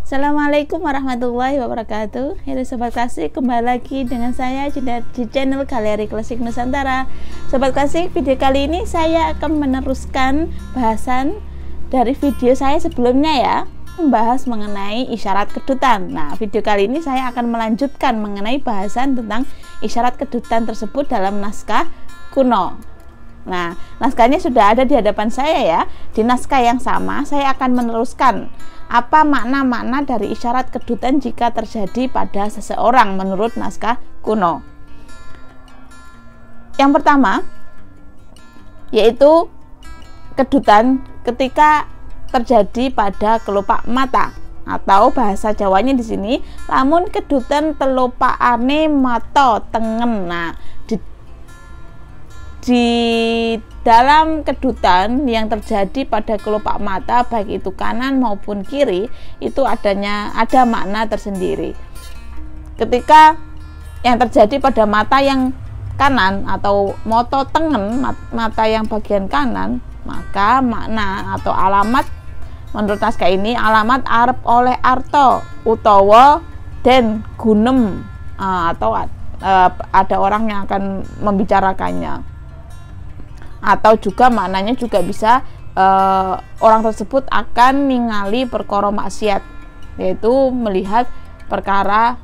Assalamualaikum warahmatullahi wabarakatuh. Halo Sobat Klasik, kembali lagi dengan saya di channel Galeri Klasik Nusantara. Sobat Klasik, video kali ini saya akan meneruskan bahasan dari video saya sebelumnya ya, membahas mengenai isyarat kedutan. Nah, video kali ini saya akan melanjutkan mengenai bahasan tentang isyarat kedutan tersebut dalam naskah kuno. Nah, naskahnya sudah ada di hadapan saya ya. Di naskah yang sama, saya akan meneruskan apa makna-makna dari isyarat kedutan jika terjadi pada seseorang menurut naskah kuno. Yang pertama, yaitu kedutan ketika terjadi pada kelopak mata, atau bahasa Jawanya di sini lamun kedutan telopakane mata tengen. Nah, di dalam kedutan yang terjadi pada kelopak mata baik itu kanan maupun kiri itu ada makna tersendiri. Ketika yang terjadi pada mata yang kanan atau moto tengen, mata yang bagian kanan, maka makna atau alamat menurut naskah ini alamat arep oleh arto utawa den gunem, atau ada orang yang akan membicarakannya. Atau juga maknanya juga bisa orang tersebut akan ningali perkara maksiat, yaitu melihat perkara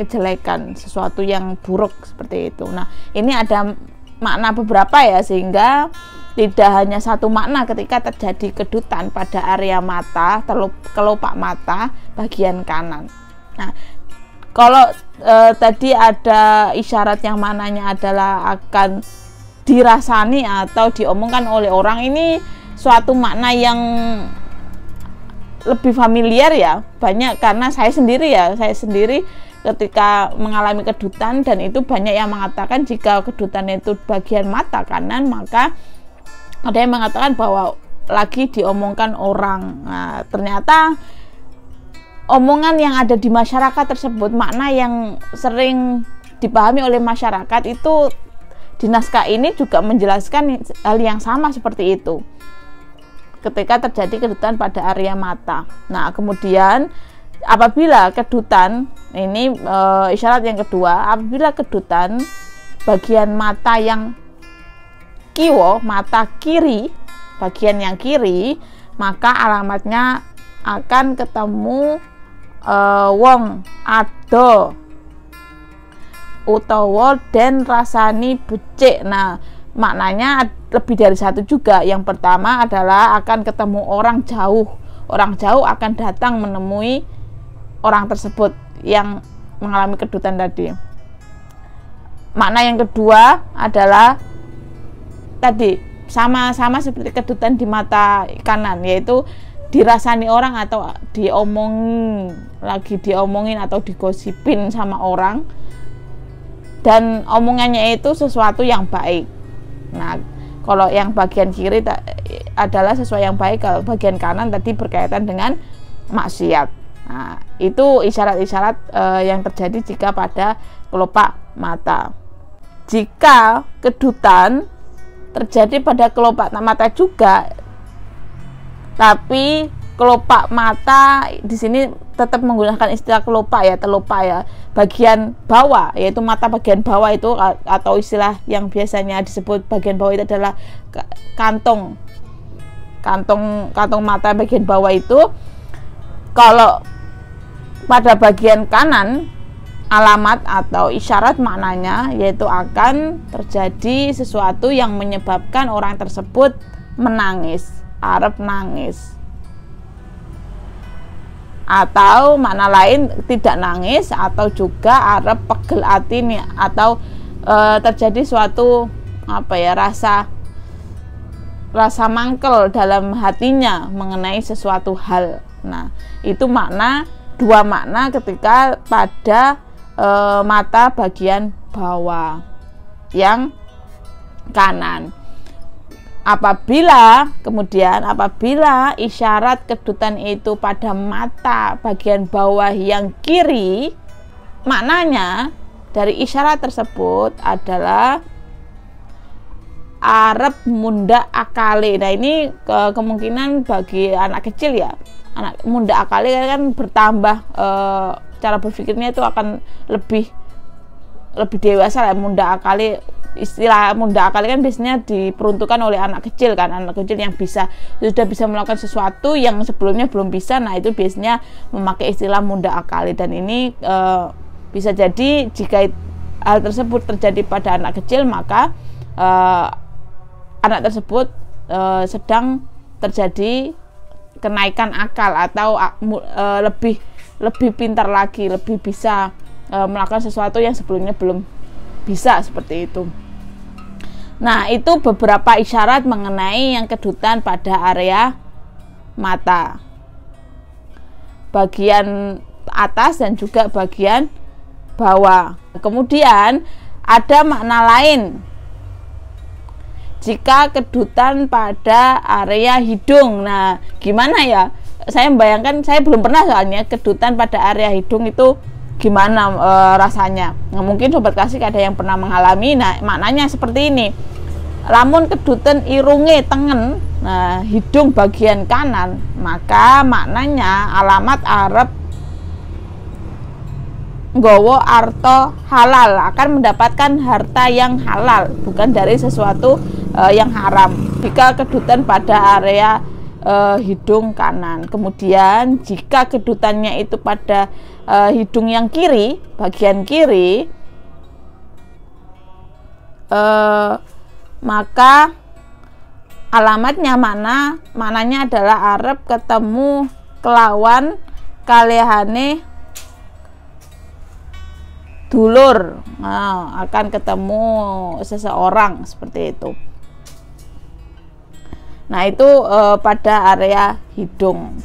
kejelekan, sesuatu yang buruk seperti itu. Nah, ini ada makna beberapa ya, sehingga tidak hanya satu makna ketika terjadi kedutan pada area mata, kelopak mata bagian kanan. Nah, kalau tadi ada isyarat yang mananya adalah akan dirasani atau diomongkan oleh orang, ini suatu makna yang lebih familiar ya, banyak karena saya sendiri ketika mengalami kedutan, dan itu banyak yang mengatakan jika kedutan itu bagian mata kanan, maka ada yang mengatakan bahwa lagi diomongkan orang. Nah, ternyata omongan yang ada di masyarakat tersebut, makna yang sering dipahami oleh masyarakat itu di naskah ini juga menjelaskan hal yang sama seperti itu ketika terjadi kedutan pada area mata. Nah, kemudian apabila kedutan ini isyarat yang kedua, apabila kedutan bagian mata yang kiwo, mata kiri, bagian yang kiri, maka alamatnya akan ketemu wong ado utawa den rasani becik. Nah, maknanya lebih dari satu juga. Yang pertama adalah akan ketemu orang jauh. Orang jauh akan datang menemui orang tersebut yang mengalami kedutan tadi. Makna yang kedua adalah tadi sama-sama seperti kedutan di mata kanan, yaitu dirasani orang atau diomongin atau digosipin sama orang, dan omongannya itu sesuatu yang baik. Nah, kalau yang bagian kiri adalah sesuatu yang baik, kalau bagian kanan tadi berkaitan dengan maksiat. Nah, itu isyarat-isyarat yang terjadi jika pada kelopak mata. Jika kedutan terjadi pada kelopak mata juga, tapi kelopak mata di sini tetap menggunakan istilah kelopak ya, telopak ya, bagian bawah, yaitu mata bagian bawah itu, atau istilah yang biasanya disebut bagian bawah itu adalah kantong mata bagian bawah itu. Kalau pada bagian kanan, alamat atau isyarat maknanya yaitu akan terjadi sesuatu yang menyebabkan orang tersebut menangis, arep nangis, atau makna lain tidak nangis, atau juga arep pegel ati nih, atau terjadi suatu rasa mangkel dalam hatinya mengenai sesuatu hal. Nah, itu dua makna ketika pada mata bagian bawah yang kanan. Apabila isyarat kedutan itu pada mata bagian bawah yang kiri, maknanya dari isyarat tersebut adalah arep munda akale. Nah, ini kemungkinan bagi anak kecil ya, anak munda akale kan bertambah, cara berpikirnya itu akan lebih dewasa lah. Munda akale, istilah munda akale kan biasanya diperuntukkan oleh anak kecil kan, anak kecil yang sudah bisa melakukan sesuatu yang sebelumnya belum bisa. Nah, itu biasanya memakai istilah munda akale. Dan ini bisa jadi jika hal tersebut terjadi pada anak kecil, maka anak tersebut sedang terjadi kenaikan akal atau lebih pintar lagi, lebih bisa melakukan sesuatu yang sebelumnya belum bisa, seperti itu. Nah, itu beberapa isyarat mengenai yang kedutan pada area mata, bagian atas dan juga bagian bawah. Kemudian ada makna lain jika kedutan pada area hidung. Nah, gimana ya? Saya membayangkan, saya belum pernah soalnya kedutan pada area hidung itu gimana rasanya. Nah, mungkin sobat klasik ada yang pernah mengalami. Nah, maknanya seperti ini. Lamun kedutan irunge tengen, nah hidung bagian kanan, maka maknanya alamat arep nggawa arta halal, akan mendapatkan harta yang halal, bukan dari sesuatu yang haram. Jika kedutan pada area hidung kanan. Kemudian jika kedutannya itu pada hidung yang kiri, bagian kiri, maka alamatnya maknanya adalah arep ketemu kelawan kalihane dulur. Nah, akan ketemu seseorang, seperti itu. Nah, itu pada area hidung.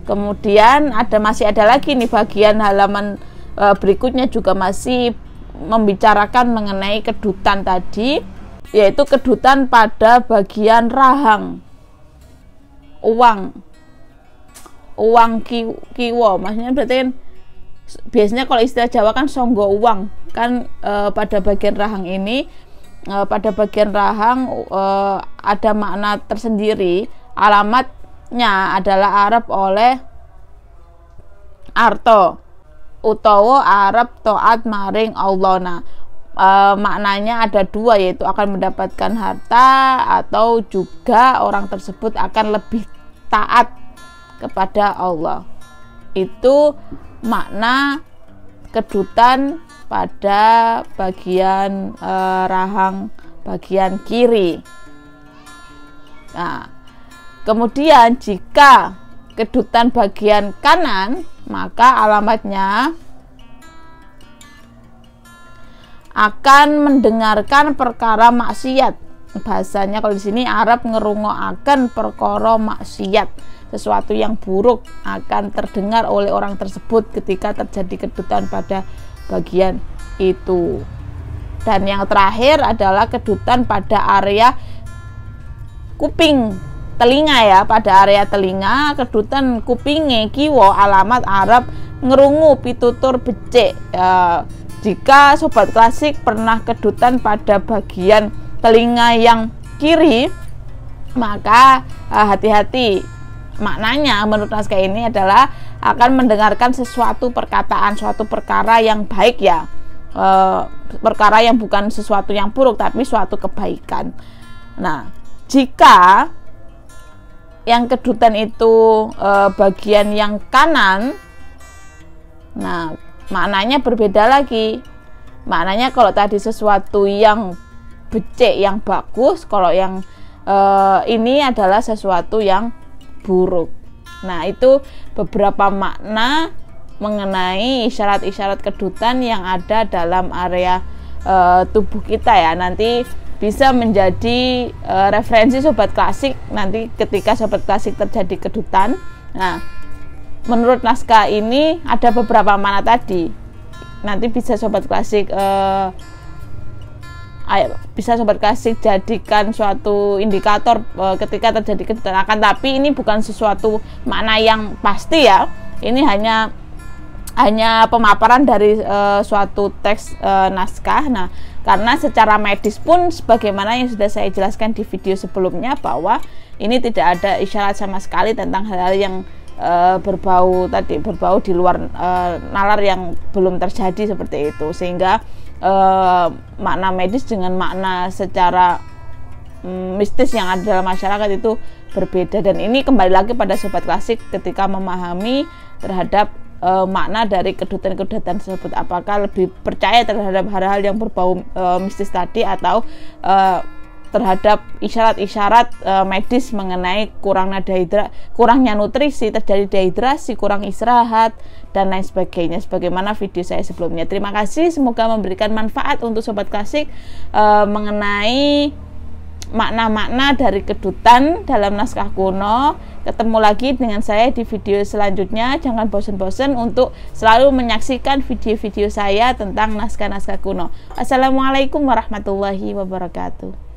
Kemudian masih ada lagi nih bagian halaman berikutnya juga masih membicarakan mengenai kedutan tadi, yaitu kedutan pada bagian rahang, uang kiwo. Maksudnya berarti kan biasanya kalau istilah Jawa kan songgo uang kan, pada bagian rahang ini, pada bagian rahang ada makna tersendiri. Alamatnya adalah arep oleh arto utawa arep taat maring Allah. Nah, maknanya ada dua, yaitu akan mendapatkan harta atau juga orang tersebut akan lebih taat kepada Allah. Itu makna kedutan pada bagian rahang bagian kiri. Nah, kemudian jika kedutan bagian kanan, maka alamatnya akan mendengarkan perkara maksiat. Bahasanya kalau di sini Arab ngerungoaken perkara maksiat, sesuatu yang buruk akan terdengar oleh orang tersebut ketika terjadi kedutan pada bagian itu. Dan yang terakhir adalah kedutan pada area kuping, telinga ya, pada area telinga, kedutan kupinge kiwa alamat Arab ngerungu pitutur becik. Jika sobat klasik pernah kedutan pada bagian telinga yang kiri, maka hati-hati. Maknanya menurut naskah ini adalah akan mendengarkan sesuatu perkataan, suatu perkara yang baik ya, perkara yang bukan sesuatu yang buruk tapi suatu kebaikan. Nah, jika yang kedutan itu bagian yang kanan, nah maknanya berbeda lagi. Maknanya kalau tadi sesuatu yang becik, yang bagus, kalau yang ini adalah sesuatu yang buruk. Nah, itu beberapa makna mengenai isyarat-isyarat kedutan yang ada dalam area tubuh kita ya. Nanti bisa menjadi referensi sobat klasik nanti ketika sobat klasik terjadi kedutan. Nah, menurut naskah ini ada beberapa makna tadi. Nanti bisa sobat klasik jadikan suatu indikator ketika terjadi kedutan. Akan tapi ini bukan sesuatu makna yang pasti ya. Ini hanya pemaparan dari suatu teks naskah. Nah, Karena secara medis pun sebagaimana yang sudah saya jelaskan di video sebelumnya, bahwa ini tidak ada isyarat sama sekali tentang hal-hal yang berbau di luar nalar yang belum terjadi seperti itu, sehingga makna medis dengan makna secara mistis yang ada dalam masyarakat itu berbeda. Dan ini kembali lagi pada Sobat Klasik ketika memahami terhadap makna dari kedutan-kedutan tersebut, apakah lebih percaya terhadap hal-hal yang berbau mistis tadi, atau terhadap isyarat-isyarat medis mengenai kurangnya nutrisi, terjadi dehidrasi, kurang istirahat, dan lain sebagainya, sebagaimana video saya sebelumnya. Terima kasih, semoga memberikan manfaat untuk Sobat Klasik mengenai makna-makna dari kedutan dalam naskah kuno. Ketemu lagi dengan saya di video selanjutnya. Jangan bosan-bosan untuk selalu menyaksikan video-video saya tentang naskah-naskah kuno. Assalamualaikum warahmatullahi wabarakatuh.